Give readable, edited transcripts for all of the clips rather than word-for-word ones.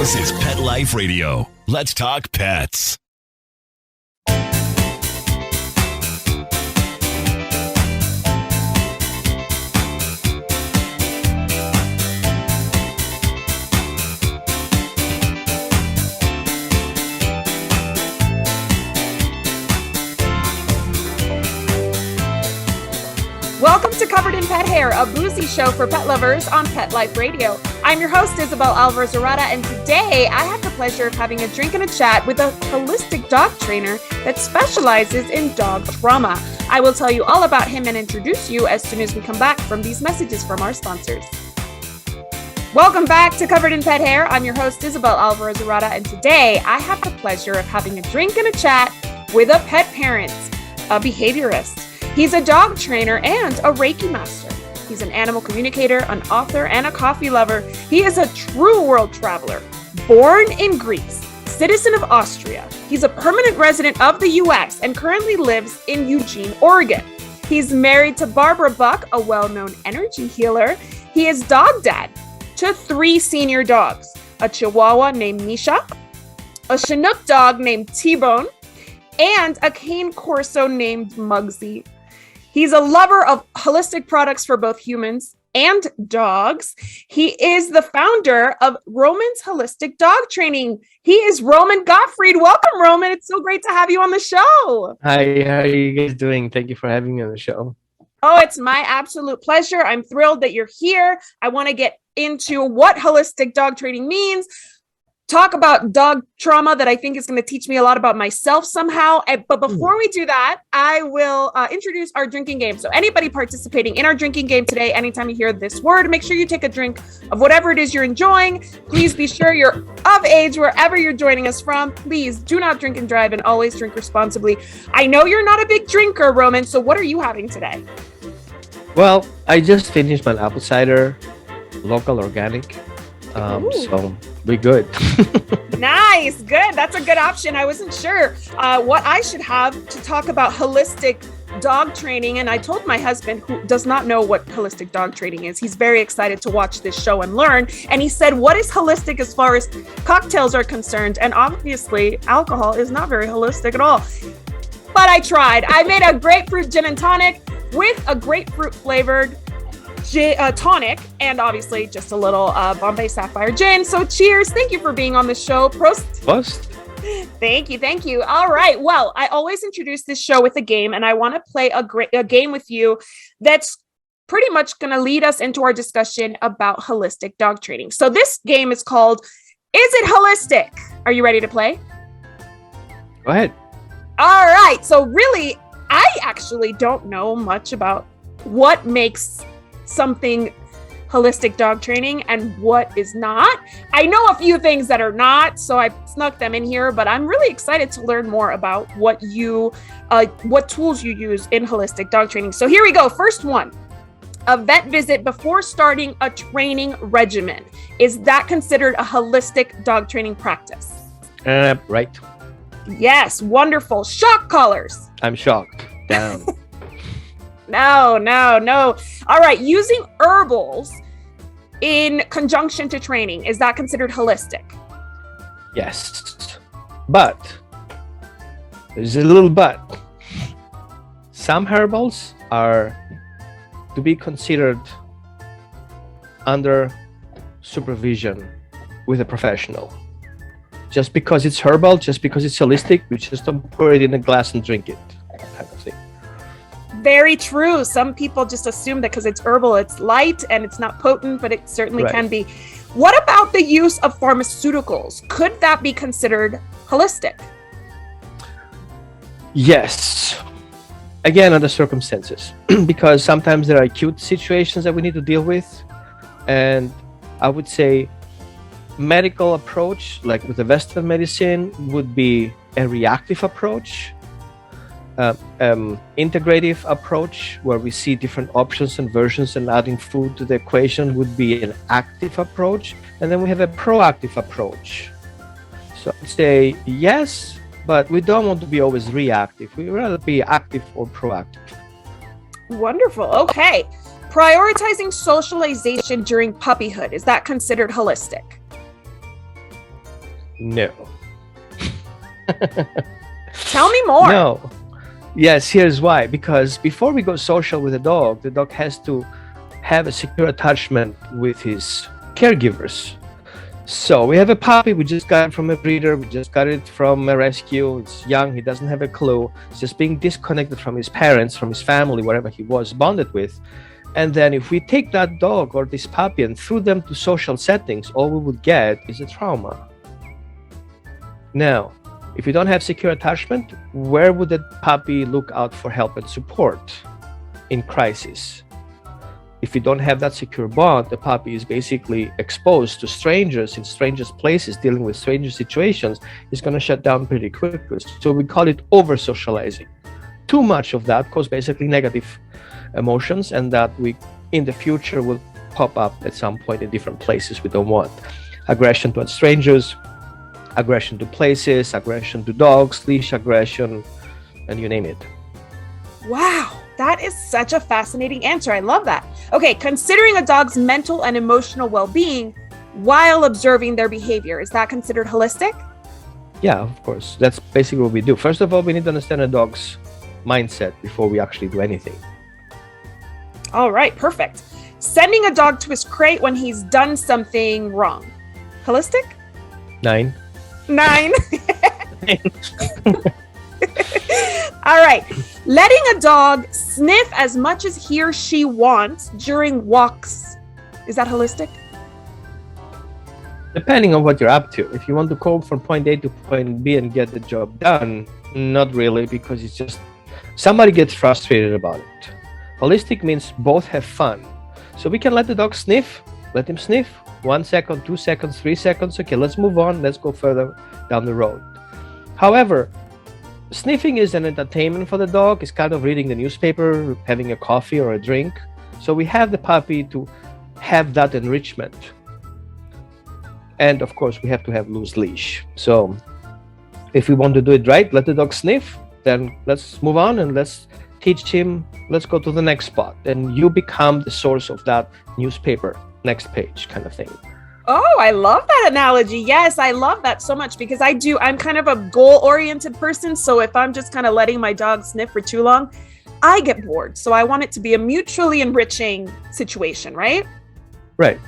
This is Pet Life Radio. Let's talk pets. Welcome to Covered in Pet Hair, a boozy show for pet lovers on Pet Life Radio. I'm your host, Isabel Alvarez-Arata, and today I have the pleasure of having a drink and a chat with a holistic dog trainer that specializes in dog trauma. I will tell you all about him and introduce you as soon as we come back from these messages from our sponsors. Welcome back to Covered in Pet Hair. I'm your host, Isabel Alvarez-Arata, and today I have the pleasure of having a drink and a chat with a pet parent, a behaviorist. He's a dog trainer and a Reiki master. He's an animal communicator, an author, and a coffee lover. He is a true world traveler, born in Greece, citizen of Austria. He's a permanent resident of the U.S. and currently lives in Eugene, Oregon. He's married to Barbara Buck, a well-known energy healer. He is dog dad to 3 senior dogs, a Chihuahua named Misha, a Chinook dog named T-Bone, and a cane corso named Muggsy. He's a lover of holistic products for both humans and dogs. He is the founder of Roman's Holistic Dog Training. He is Roman Gottfried. Welcome, Roman. It's so great to have you on the show. Hi, how are you guys doing? Thank you for having me on the show. Oh, it's my absolute pleasure. I'm thrilled that you're here. I want to get into what holistic dog training means, talk about dog trauma that I think is going to teach me a lot about myself somehow. But before we do that, I will introduce our drinking game. So anybody participating in our drinking game today, anytime you hear this word, make sure you take a drink of whatever it is you're enjoying. Please be sure you're of age wherever you're joining us from. Please do not drink and drive and always drink responsibly. I know you're not a big drinker, Roman. So what are you having today? Well, I just finished my apple cider, local organic. So we're good. Nice. Good. That's a good option. I wasn't sure what I should have to talk about holistic dog training. And I told my husband, who does not know what holistic dog training is, he's very excited to watch this show and learn. And he said, what is holistic as far as cocktails are concerned? And obviously, alcohol is not very holistic at all. But I tried. I made a grapefruit gin and tonic with a grapefruit flavored tonic, and obviously just a little Bombay Sapphire gin. So cheers. Thank you for being on the show. Prost. Thank you. All right. Well, I always introduce this show with a game, and I want to play a game with you that's pretty much going to lead us into our discussion about holistic dog training. So this game is called, Is It Holistic? Are you ready to play? Go ahead. All right. So really, I actually don't know much about what makes something holistic dog training and what is not. I know a few things that are not, so I snuck them in here, but I'm really excited to learn more about what tools you use in holistic dog training. So here we go. First one, a vet visit before starting a training regimen. Is that considered a holistic dog training practice? Right. Yes. Wonderful. Shock collars. I'm shocked. Down. No. All right. Using herbals in conjunction to training, is that considered holistic? Yes. But there's a little but. Some herbals are to be considered under supervision with a professional. Just because it's herbal, just because it's holistic, we just don't pour it in a glass and drink it. Kind of thing. Very true. Some people just assume that because it's herbal, it's light and it's not potent, but it certainly can be. What about the use of pharmaceuticals? Could that be considered holistic? Yes. Again, under circumstances, because sometimes there are acute situations that we need to deal with. And I would say medical approach, like with the Western medicine, would be a reactive approach. Integrative approach, where we see different options and versions and adding food to the equation, would be an active approach. And then we have a proactive approach. So I'd say yes, but we don't want to be always reactive. We'd rather be active or proactive. Wonderful. Okay. Prioritizing socialization during puppyhood, is that considered holistic? No. Tell me more. No. Yes, here's why. Because before we go social with the dog has to have a secure attachment with his caregivers. So we have a puppy, we just got it from a breeder, we just got it from a rescue. It's young, he doesn't have a clue. It's just being disconnected from his parents, from his family, whatever he was bonded with. And then if we take that dog or this puppy and threw them to social settings, all we would get is a trauma. Now, if you don't have secure attachment, where would the puppy look out for help and support in crisis? If you don't have that secure bond, the puppy is basically exposed to strangers in strangers' places, dealing with stranger situations. It's going to shut down pretty quickly. So we call it over-socializing. Too much of that causes basically negative emotions, and that we, in the future, will pop up at some point in different places we don't want. Aggression towards strangers, aggression to places, aggression to dogs, leash aggression, and you name it. Wow, that is such a fascinating answer. I love that. Okay, considering a dog's mental and emotional well-being while observing their behavior, is that considered holistic? Yeah, of course. That's basically what we do. First of all, we need to understand a dog's mindset before we actually do anything. All right, perfect. Sending a dog to his crate when he's done something wrong. Holistic? 9. 9. All right. Letting a dog sniff as much as he or she wants during walks. Is that holistic? Depending on what you're up to. If you want to go from point A to point B and get the job done, not really, because it's just somebody gets frustrated about it. Holistic means both have fun. So we can let the dog sniff, let him sniff. 1 second, 2 seconds, 3 seconds. Okay, let's move on. Let's go further down the road. However, sniffing is an entertainment for the dog. It's kind of reading the newspaper, having a coffee or a drink. So we have the puppy to have that enrichment. And of course, we have to have loose leash. So if we want to do it right, let the dog sniff, then let's move on and let's teach him, let's go to the next spot. And you become the source of that newspaper, next page kind of thing. Oh, I love that analogy. Yes, I love that so much because I'm kind of a goal-oriented person. So if I'm just kind of letting my dog sniff for too long, I get bored. So I want it to be a mutually enriching situation, right? Right.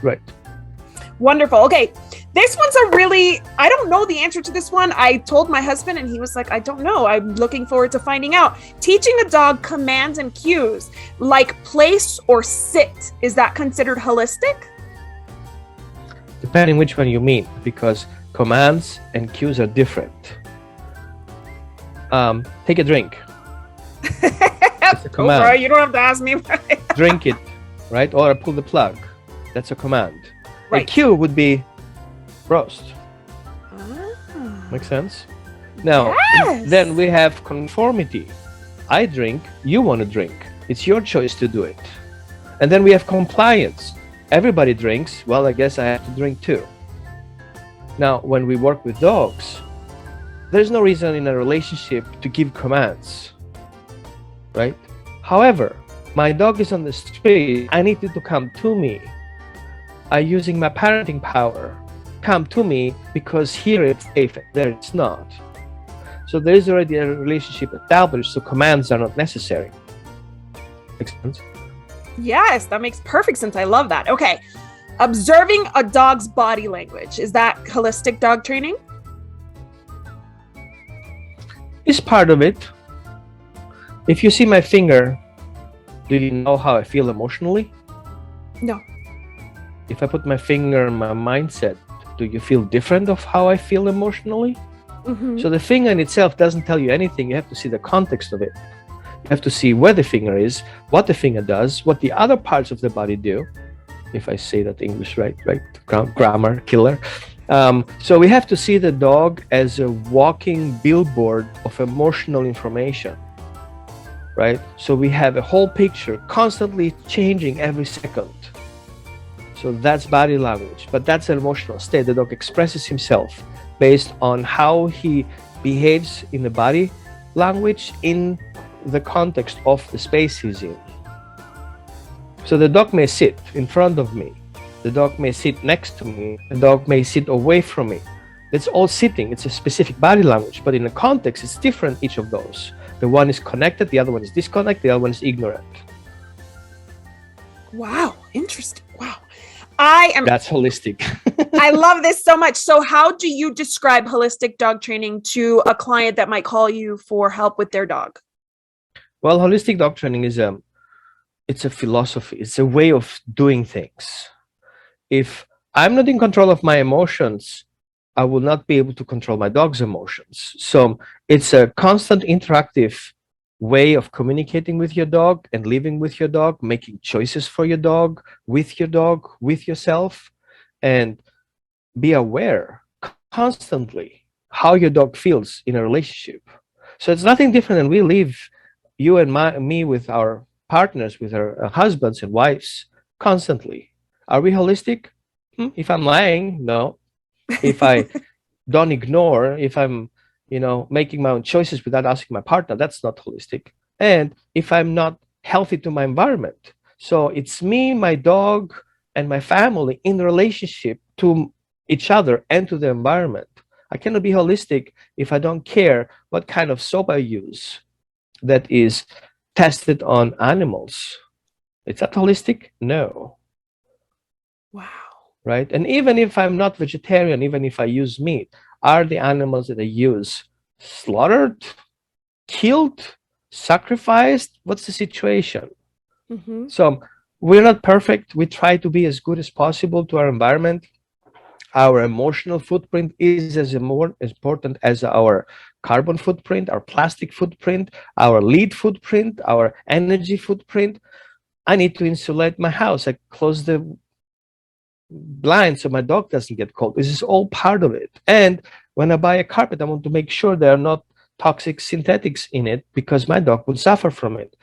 Wonderful. Okay. This one's I don't know the answer to this one. I told my husband and he was like, I don't know. I'm looking forward to finding out. Teaching a dog commands and cues like place or sit. Is that considered holistic? Depending which one you mean, because commands and cues are different. Take a drink. That's a command. Right, you don't have to ask me. Drink it, right? Or pull the plug. That's a command. Right. A cue would be roast. Makes sense? Now, Yes. Then we have conformity. I drink, you want to drink. It's your choice to do it. And then we have compliance. Everybody drinks, well, I guess I have to drink too. Now, when we work with dogs, there's no reason in a relationship to give commands, right? However, my dog is on the street, I need you to come to me. I'm using my parenting power. Come to me because here it's safe, there it's not. So there is already a relationship established, so commands are not necessary. Makes sense? Yes, that makes perfect sense. I love that. Okay. Observing a dog's body language. Is that holistic dog training? It's part of it. If you see my finger, do you know how I feel emotionally? No. If I put my finger in my mindset, do you feel different of how I feel emotionally? Mm-hmm. So the finger in itself doesn't tell you anything. You have to see the context of it. You have to see where the finger is, what the finger does, what the other parts of the body do. If I say that English right? Grammar killer. So we have to see the dog as a walking billboard of emotional information, right? So we have a whole picture constantly changing every second. So that's body language, but that's an emotional state. The dog expresses himself based on how he behaves in the body language in the context of the space he's in. So the dog may sit in front of me. The dog may sit next to me. The dog may sit away from me. It's all sitting. It's a specific body language, but in a context, it's different, each of those. The one is connected, the other one is disconnected, the other one is ignorant. Wow, interesting. Wow. That's holistic. I love this so much. So how do you describe holistic dog training to a client that might call you for help with their dog? Well, holistic dog training is it's a philosophy. It's a way of doing things. If I'm not in control of my emotions, I will not be able to control my dog's emotions. So it's a constant interactive way of communicating with your dog and living with your dog, making choices for your dog, with yourself, and be aware constantly how your dog feels in a relationship. So it's nothing different than we live, you and me, with our partners, with our husbands and wives, constantly. Are we holistic? If I'm lying, no. If I don't ignore, if I'm making my own choices without asking my partner, that's not holistic. And if I'm not healthy to my environment, so it's me, my dog, and my family in relationship to each other and to the environment. I cannot be holistic if I don't care what kind of soap I use that is tested on animals. It's not holistic? No. Wow. Right? And even if I'm not vegetarian, even if I use meat, are the animals that I use slaughtered, killed, sacrificed? What's the situation? Mm-hmm. So we're not perfect. We try to be as good as possible to our environment. Our emotional footprint is as important as our carbon footprint, our plastic footprint, our lead footprint, our energy footprint. I need to insulate my house. I close the blind so my dog doesn't get cold. This is all part of it. And when I buy a carpet, I want to make sure there are not toxic synthetics in it, because my dog will suffer from it.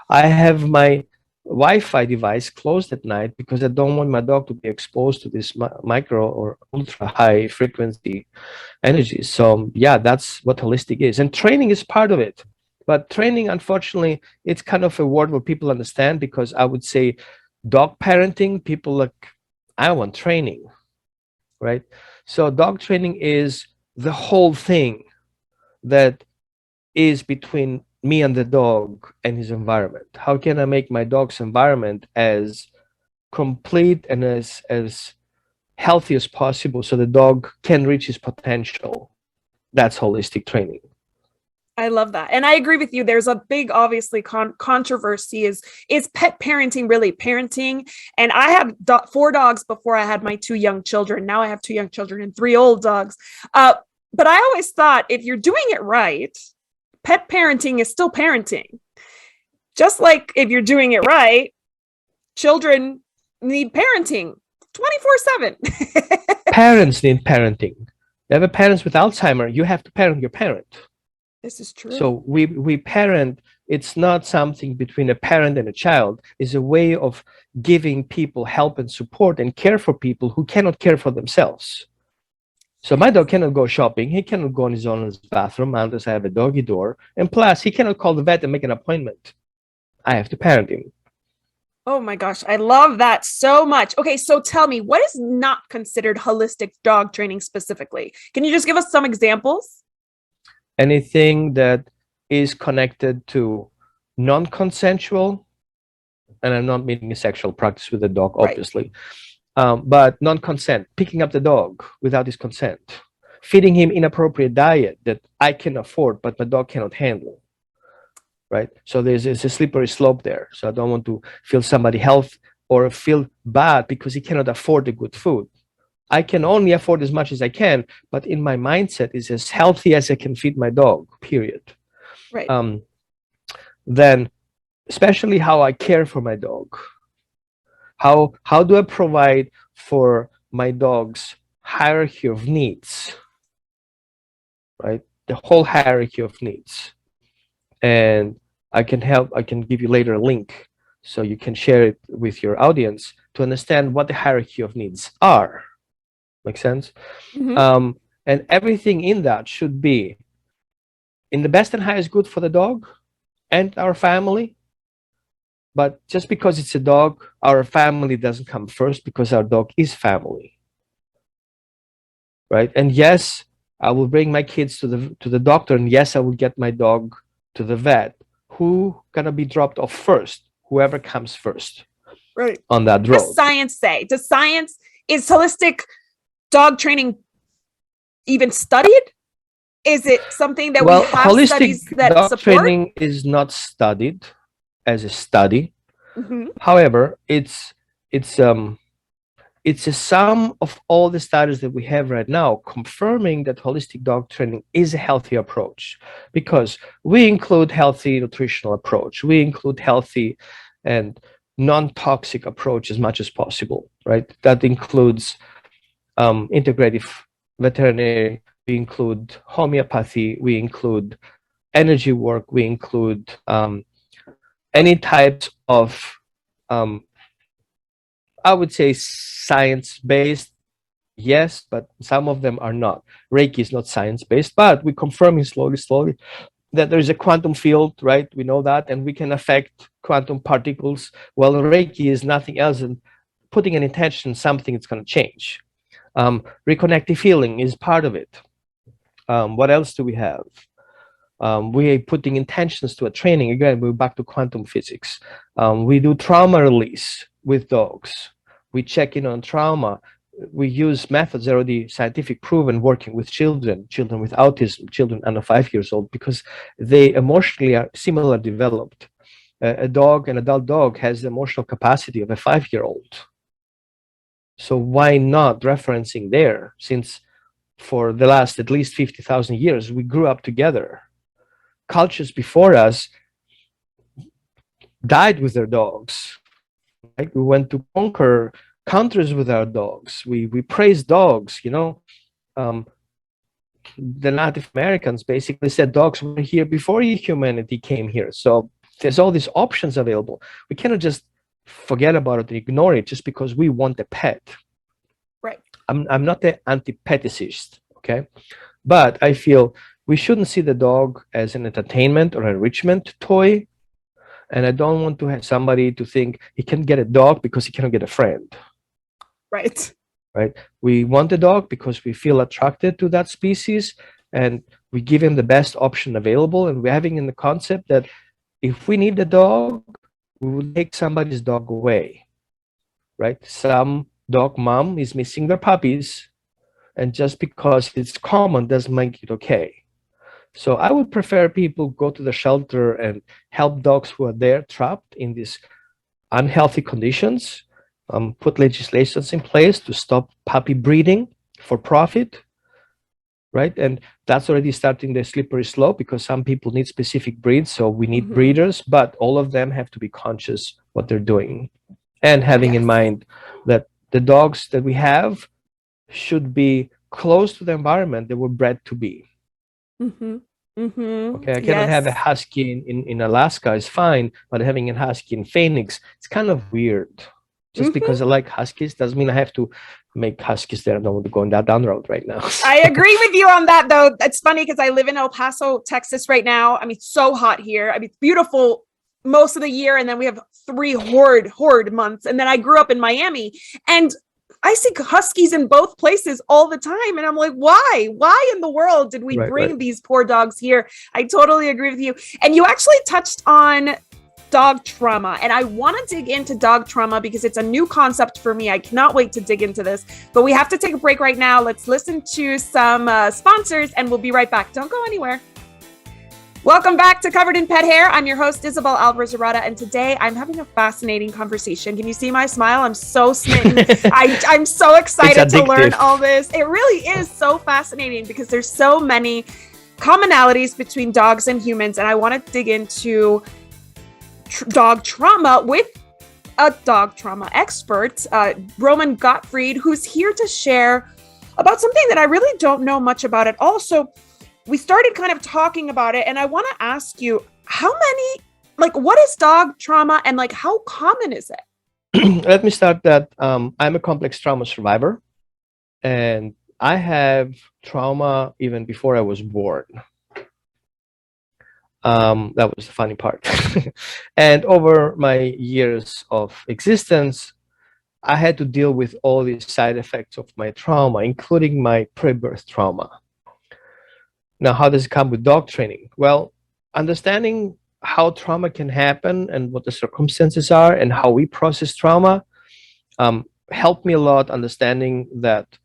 I have my Wi-Fi device closed at night because I don't want my dog to be exposed to this micro or ultra high frequency energies. So yeah, that's what holistic is. And training is part of it. But training, unfortunately, it's kind of a word where people understand, because I would say dog parenting, people like, I want training, right? So dog training is the whole thing that is between me and the dog and his environment. How can I make my dog's environment as complete and as healthy as possible so the dog can reach his potential? That's holistic training. I love that. And I agree with you. There's a big, obviously, controversy is pet parenting really parenting? And I have 4 dogs before I had my 2 young children. Now I have 2 young children and 3 old dogs. But I always thought, if you're doing it right, pet parenting is still parenting. Just like if you're doing it right, children need parenting 24/7. Parents need parenting. You have a parents with Alzheimer, you have to parent your parent. This is true. So we parent. It's not something between a parent and a child. It's a way of giving people help and support and care for people who cannot care for themselves. So my dog cannot go shopping. He cannot go on his own in his bathroom unless I have a doggy door. And plus, he cannot call the vet and make an appointment. I have to parent him. Oh my gosh, I love that so much. Okay, so tell me, what is not considered holistic dog training specifically? Can you just give us some examples? Anything that is connected to non-consensual, and I'm not meaning a sexual practice with the dog, obviously, right. But non-consent, picking up the dog without his consent, feeding him inappropriate diet that I can afford, but my dog cannot handle, right? So there's a slippery slope there. So I don't want to feel somebody health or feel bad because he cannot afford the good food. I can only afford as much as I can, but in my mindset is as healthy as I can feed my dog, period. Right. Then especially how I care for my dog. How do I provide for my dog's hierarchy of needs, right? The whole hierarchy of needs. And I can give you later a link so you can share it with your audience to understand what the hierarchy of needs are. Make sense? Mm-hmm. And everything in that should be in the best and highest good for the dog and our family. But just because it's a dog, our family doesn't come first, because our dog is family. right? And yes, I will bring my kids to the doctor, and yes, I will get my dog to the vet. Who gonna be dropped off first? Whoever comes first Right. on that What does road. science say? Is holistic dog training even studied? Is it something that we Well, have holistic studies that dog support? training is not studied as a study. Mhm. However, it's it's a sum of all the studies that we have right now confirming that holistic dog training is a healthy approach, because we include healthy nutritional approach, we include healthy and non-toxic approach as much as possible, right? That includes integrative veterinary, we include homeopathy, we include energy work, we include any types of um, I would say science-based, yes, but some of them are not. Reiki is not science-based, but we're confirming slowly that there's a quantum field, right? We know that, and we can affect quantum particles. Well, Reiki is nothing else than putting an intention, something that's going to change. Reconnective healing is part of it. What else do we have? We are putting intentions to a training. Again, we're back to quantum physics. We do trauma release with dogs. We check in on trauma. We use methods already scientific proven working with children with autism, children under 5 years old, because they emotionally are similar developed. A dog, an adult dog, has the emotional capacity of a 5-year-old. So why not referencing there, since for the last at least 50,000 years, we grew up together. Cultures before us died with their dogs. Right? We went to conquer countries with our dogs. We praised dogs. Um, the Native Americans basically said dogs were here before humanity came here. So there's all these options available. We cannot just forget about it and ignore it just because we want a pet. Right. I'm not an anti-peticist, okay? But I feel we shouldn't see the dog as an entertainment or enrichment toy. And I don't want to have somebody to think he can get a dog because he cannot get a friend. Right. Right. We want a dog because we feel attracted to that species, and we give him the best option available. And we're having in the concept that if we need a dog, we will take somebody's dog away. Right. Some dog mom is missing their puppies, and just because it's common doesn't make it okay. So I would prefer people go to the shelter and help dogs who are there trapped in these unhealthy conditions, put legislations in place to stop puppy breeding for profit, right? And that's already starting the slippery slope, because some people need specific breeds, so we need breeders, but all of them have to be conscious what they're doing, and having in mind that the dogs that we have should be close to the environment they were bred to be. Okay, I cannot have a husky in Alaska, is fine, but having a husky in Phoenix, it's kind of weird. Just because I like huskies doesn't mean I have to make huskies there. I don't want to go down the road right now. I agree with you on that, though. It's funny because I live in El Paso, Texas right now. I mean, it's so hot here. I mean, it's beautiful most of the year, and then we have 3 horrid months. And then I grew up in Miami, and I see huskies in both places all the time. And I'm like, why? Why in the world did we bring these poor dogs here? I totally agree with you. And you actually touched on dog trauma. And I want to dig into dog trauma because it's a new concept for me. I cannot wait to dig into this. But we have to take a break right now. Let's listen to some sponsors, and we'll be right back. Don't go anywhere. Welcome back to Covered in Pet Hair. I'm your host, Isabel Alvarez-Arata, and today I'm having a fascinating conversation. Can you see my smile? I'm so smitten. I'm so excited to learn all this. It really is so fascinating because there's so many commonalities between dogs and humans, and I want to dig into dog trauma with a dog trauma expert, Roman Gottfried, who's here to share about something that I really don't know much about at all. So we started kind of talking about it, and I want to ask you, what is dog trauma, and how common is it? Let me start that I'm a complex trauma survivor, and I have trauma even before I was born. That was the funny part. And over my years of existence, I had to deal with all these side effects of my trauma, including my pre-birth trauma. Now, how does it come with dog training? Well, understanding how trauma can happen and what the circumstances are and how we process trauma helped me a lot understanding that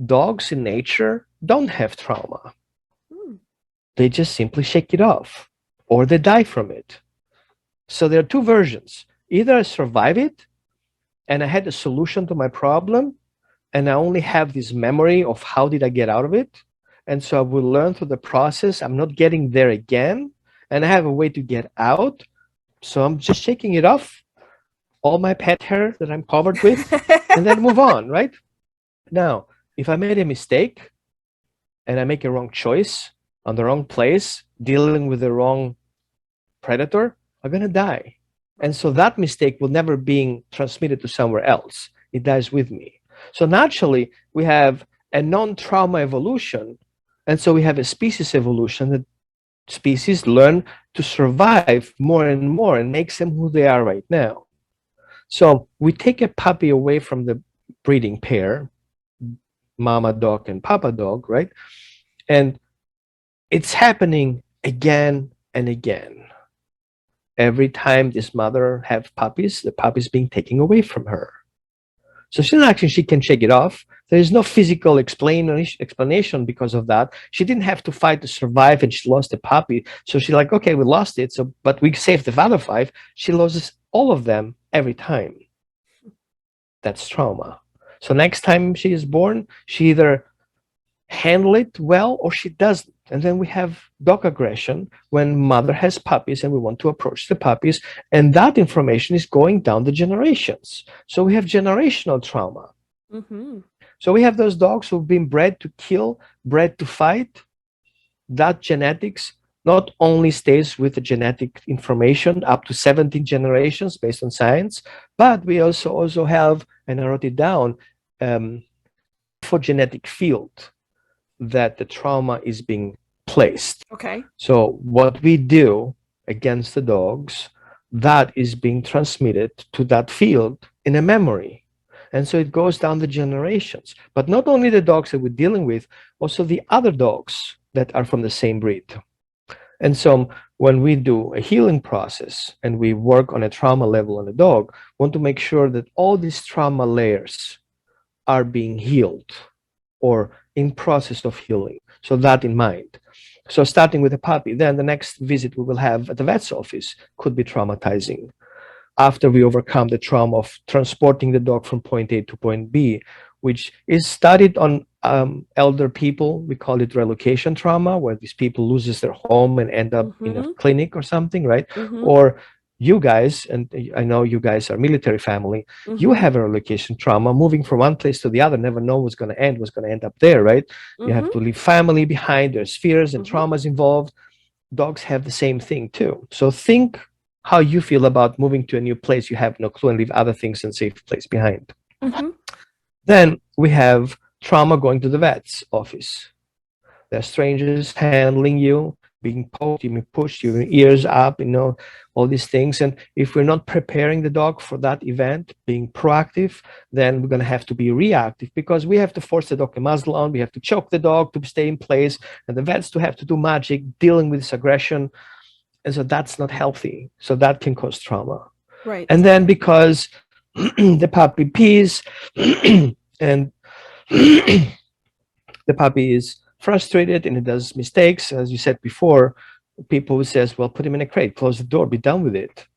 dogs in nature don't have trauma. They just simply shake it off or they die from it. So there are two versions. Either I survive it and I had a solution to my problem and I only have this memory of how did I get out of it. And so I will learn through the process. I'm not getting there again and I have a way to get out. So I'm just shaking it off, all my pet hair that I'm covered with, and then move on, right? Now, if I made a mistake and I make a wrong choice on the wrong place, dealing with the wrong predator, I'm going to die. And so that mistake will never be transmitted to somewhere else. It dies with me. So naturally, we have a non-trauma evolution. And so we have a species evolution that species learn to survive more and more and makes them who they are right now. So we take a puppy away from the breeding pair, mama dog and papa dog, right? And it's happening again and again. Every time this mother have puppies, the puppy's being taken away from her. So she's not actually, she can shake it off. There is no physical explanation because of that. She didn't have to fight to survive and she lost the puppy. So she's like, okay, we lost it. So, but we saved the other five. She loses all of them every time. That's trauma. So next time she is born, she either handle it well or she doesn't. And then we have dog aggression when mother has puppies and we want to approach the puppies. And that information is going down the generations. So we have generational trauma. Mm-hmm. So we have those dogs who've been bred to kill, bred to fight. That genetics not only stays with the genetic information up to 17 generations based on science, but we also have, and I wrote it down, for genetic field that the trauma is being placed. Okay. So what we do against the dogs, that is being transmitted to that field in a memory. And so it goes down the generations. But not only the dogs that we're dealing with, also the other dogs that are from the same breed. And so when we do a healing process and we work on a trauma level on a dog, we want to make sure that all these trauma layers are being healed or in process of healing. So that in mind. So starting with a puppy, then the next visit we will have at the vet's office could be traumatizing. After we overcome the trauma of transporting the dog from point A to point B, which is studied on elder people. We call it relocation trauma, where these people loses their home and end up in a clinic or something, right? Or you guys, and I know you guys are military family, you have a relocation trauma, moving from one place to the other, never know what's going to end up there, right? You have to leave family behind, there's fears and traumas involved. Dogs have the same thing too. So think how you feel about moving to a new place you have no clue and leave other things in a safe place behind. Then we have trauma going to the vet's office. There are strangers handling you, being poked, you being pushed, your ears up, all these things. And if we're not preparing the dog for that event, being proactive, then we're going to have to be reactive because we have to force the dog a muzzle on. We have to choke the dog to stay in place. And the vets to have to do magic, dealing with this aggression. And so that's not healthy. So that can cause trauma. Right. And then because the puppy pees and the puppy is frustrated and it does mistakes, as you said before, people who says, well, put him in a crate, close the door, be done with it.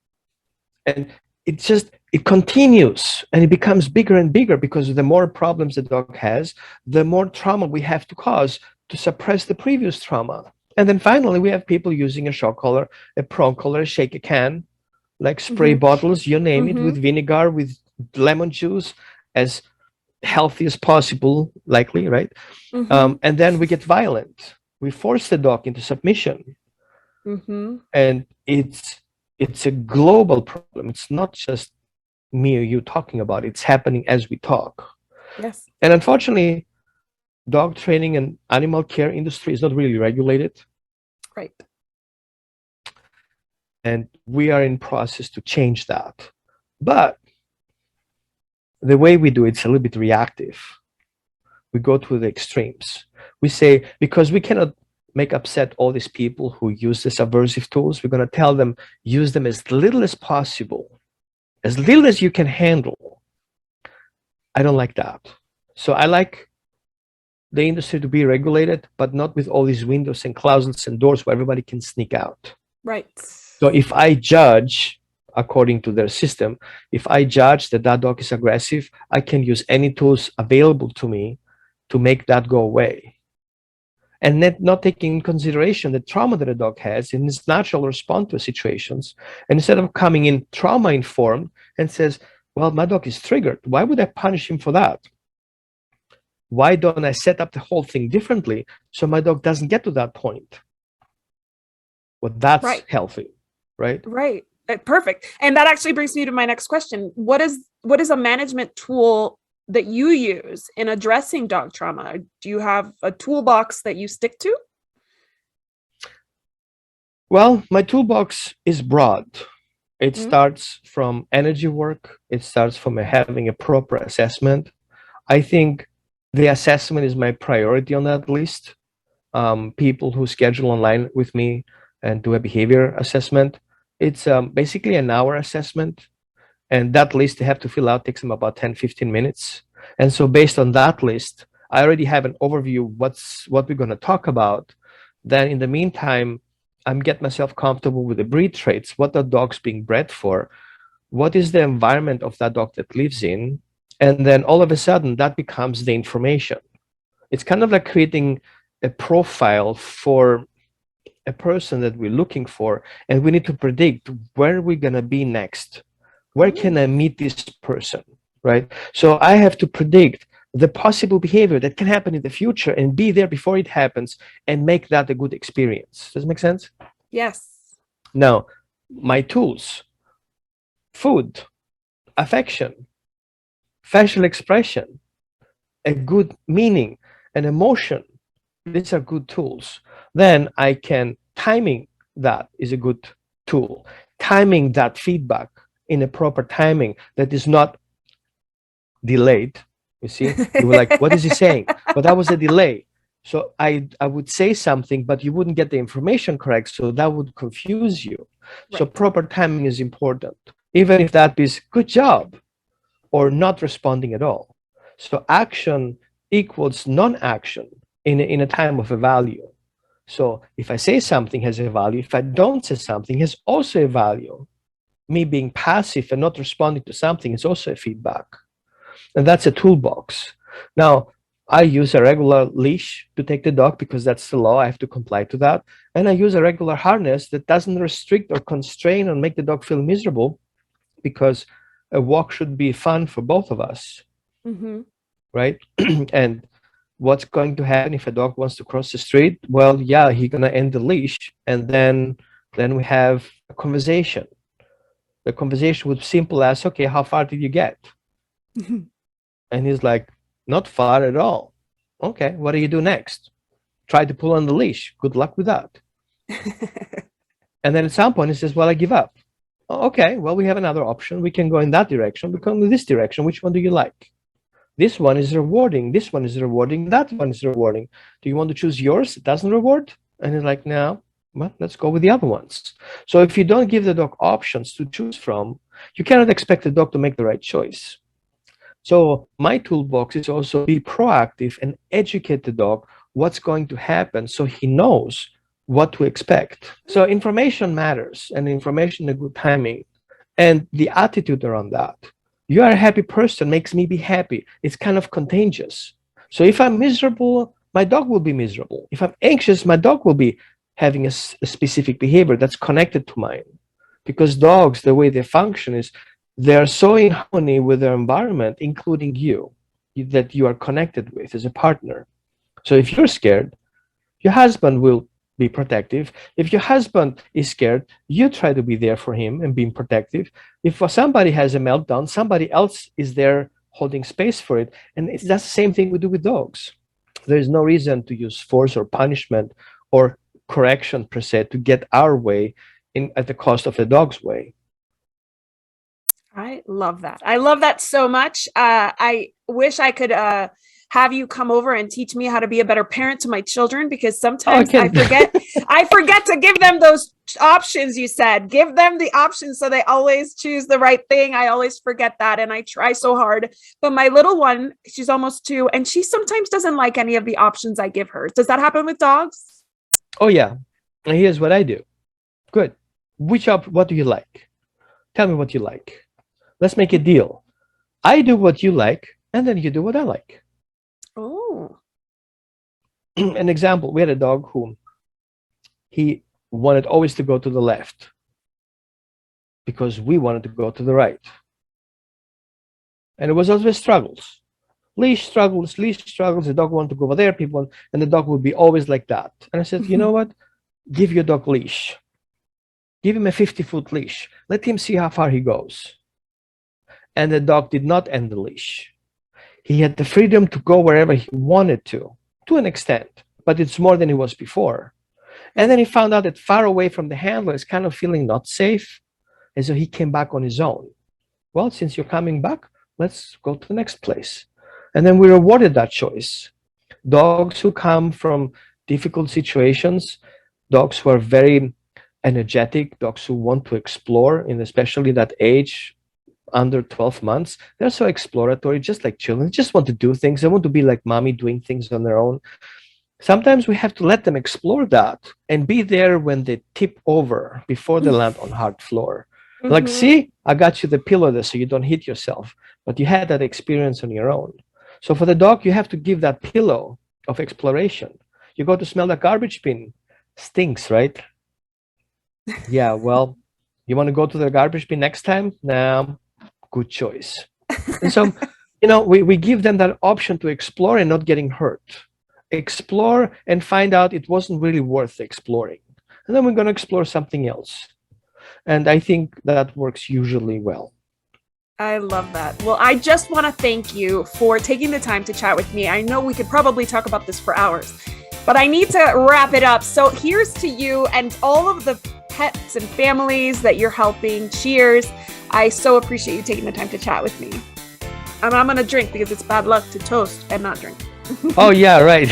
And it continues and it becomes bigger and bigger because the more problems the dog has, the more trauma we have to cause to suppress the previous trauma. And then finally, we have people using a shock collar, a prong collar, a shake a can, like spray bottles, you name it, with vinegar, with lemon juice, as healthy as possible, likely, right? And then we get violent. We force the dog into submission. And it's a global problem. It's not just me or you talking about it. It's happening as we talk. Yes. And unfortunately, dog training and animal care industry is not really regulated. Right. And we are in process to change that. But the way we do it's a little bit reactive. We go to the extremes. We say, because we cannot make upset all these people who use these aversive tools, we're going to tell them, use them as little as possible, as little as you can handle. I don't like that. So I like the industry to be regulated, but not with all these windows and closets and doors where everybody can sneak out. Right. So if I judge according to their system, if I judge that that dog is aggressive, I can use any tools available to me to make that go away. And not taking in consideration the trauma that a dog has in its natural response to situations. And instead of coming in trauma informed and says, well, my dog is triggered, why would I punish him for that? Why don't I set up the whole thing differently so my dog doesn't get to that point? Well, that's right. Healthy, right? Right. Perfect. And that actually brings me to my next question. What is a management tool that you use in addressing dog trauma? Do you have a toolbox that you stick to? Well, my toolbox is broad. It starts from energy work. It starts from having a proper assessment. I think the assessment is my priority on that list. People who schedule online with me and do a behavior assessment, it's basically an hour assessment. And that list they have to fill out takes them about 10, 15 minutes. And so based on that list, I already have an overview what we're going to talk about. Then in the meantime, I'm getting myself comfortable with the breed traits, what the dog's being bred for, what is the environment of that dog that lives in, and then all of a sudden that becomes the information. It's kind of like creating a profile for a person that we're looking for, and we need to predict where we're going to be next. Where can I meet this person, right? So I have to predict the possible behavior that can happen in the future and be there before it happens and make that a good experience. Does it make sense? Yes. Now, my tools, food, affection, facial expression, a good meaning, an emotion. These are good tools. Then I can, timing that is a good tool. Timing that feedback in a proper timing that is not delayed. You see, you were like, what is he saying? But that was a delay. So I would say something, but you wouldn't get the information correct. So that would confuse you. Right. So proper timing is important, even if that is good job or not responding at all. So action equals non-action in a time of a value. So if I say something has a value, if I don't say something has also a value. Me being passive and not responding to something is also a feedback. And that's a toolbox. Now, I use a regular leash to take the dog because that's the law. I have to comply to that. And I use a regular harness that doesn't restrict or constrain or make the dog feel miserable, because a walk should be fun for both of us, right? And what's going to happen if a dog wants to cross the street? Well, yeah, he's going to end the leash, and then we have a conversation. The conversation would be simple as, okay, how far did you get? And he's like, not far at all. Okay, what do you do next? Try to pull on the leash. Good luck with that. And then at some point he says, well, I give up. Oh, okay, well, we have another option. We can go in that direction. We can go in this direction. Which one do you like? This one is rewarding. This one is rewarding. That one is rewarding. Do you want to choose yours? It doesn't reward? And he's like, no, well, let's go with the other ones. So if you don't give the dog options to choose from, you cannot expect the dog to make the right choice. So my toolbox is also be proactive and educate the dog what's going to happen so he knows what to expect. So information matters, and information in a good timing, and the attitude around that. You are a happy person makes me be happy. It's kind of contagious. So if I'm miserable, my dog will be miserable. If I'm anxious, my dog will be having a specific behavior that's connected to mine. Because dogs, the way they function is they are so in harmony with their environment, including you, that you are connected with as a partner. So if you're scared, your husband will be protective. If your husband is scared, you try to be there for him and being protective. If somebody has a meltdown, somebody else is there holding space for it. And that's the same thing we do with dogs. There is no reason to use force or punishment or correction per se to get our way at the cost of the dog's way. I love that. I love that so much. I wish I could have you come over and teach me how to be a better parent to my children, because sometimes I forget to give them those options you said. Give them the options so they always choose the right thing. I always forget that, and I try so hard. But my little one, she's almost 2, and she sometimes doesn't like any of the options I give her. Does that happen with dogs? Oh yeah. And here's what I do. Good. What do you like? Tell me what you like. Let's make a deal. I do what you like, and then you do what I like. Oh. An example, we had a dog who he wanted always to go to the left because we wanted to go to the right. And it was always struggles. Leash struggles. The dog wanted to go over there, and the dog would be always like that. And I said, you know what? Give your dog leash. Give him a 50-foot leash. Let him see how far he goes. And the dog did not end the leash. He had the freedom to go wherever he wanted to an extent, but it's more than he was before. And then he found out that far away from the handler is kind of feeling not safe. And so he came back on his own. Well, since you're coming back, let's go to the next place. And then we rewarded that choice. Dogs who come from difficult situations, dogs who are very energetic, dogs who want to explore, and especially that age, under 12 months, they're so exploratory, just like children. They just want to do things. They want to be like mommy, doing things on their own. Sometimes we have to let them explore that and be there when they tip over before they land on hard floor. Mm-hmm. Like, see, I got you the pillow there so you don't hit yourself, but you had that experience on your own. So for the dog, you have to give that pillow of exploration. You go to smell the garbage bin, stinks, right? Yeah, well, you want to go to the garbage bin next time? No. Good choice. And so, we give them that option to explore and not getting hurt. Explore and find out it wasn't really worth exploring. And then we're going to explore something else. And I think that works usually well. I love that. Well, I just want to thank you for taking the time to chat with me. I know we could probably talk about this for hours, but I need to wrap it up. So here's to you and all of the pets and families that you're helping. Cheers. I so appreciate you taking the time to chat with me. And I'm going to drink because it's bad luck to toast and not drink. Oh, yeah, right.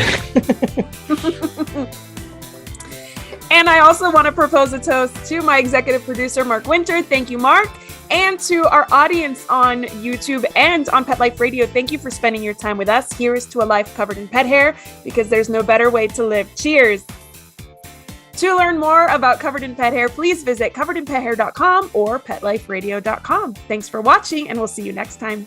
And I also want to propose a toast to my executive producer, Mark Winter. Thank you, Mark. And to our audience on YouTube and on Pet Life Radio, thank you for spending your time with us. Here is to a life covered in pet hair, because there's no better way to live. Cheers. To learn more about Covered in Pet Hair, please visit coveredinpethair.com or petliferadio.com. Thanks for watching, and we'll see you next time.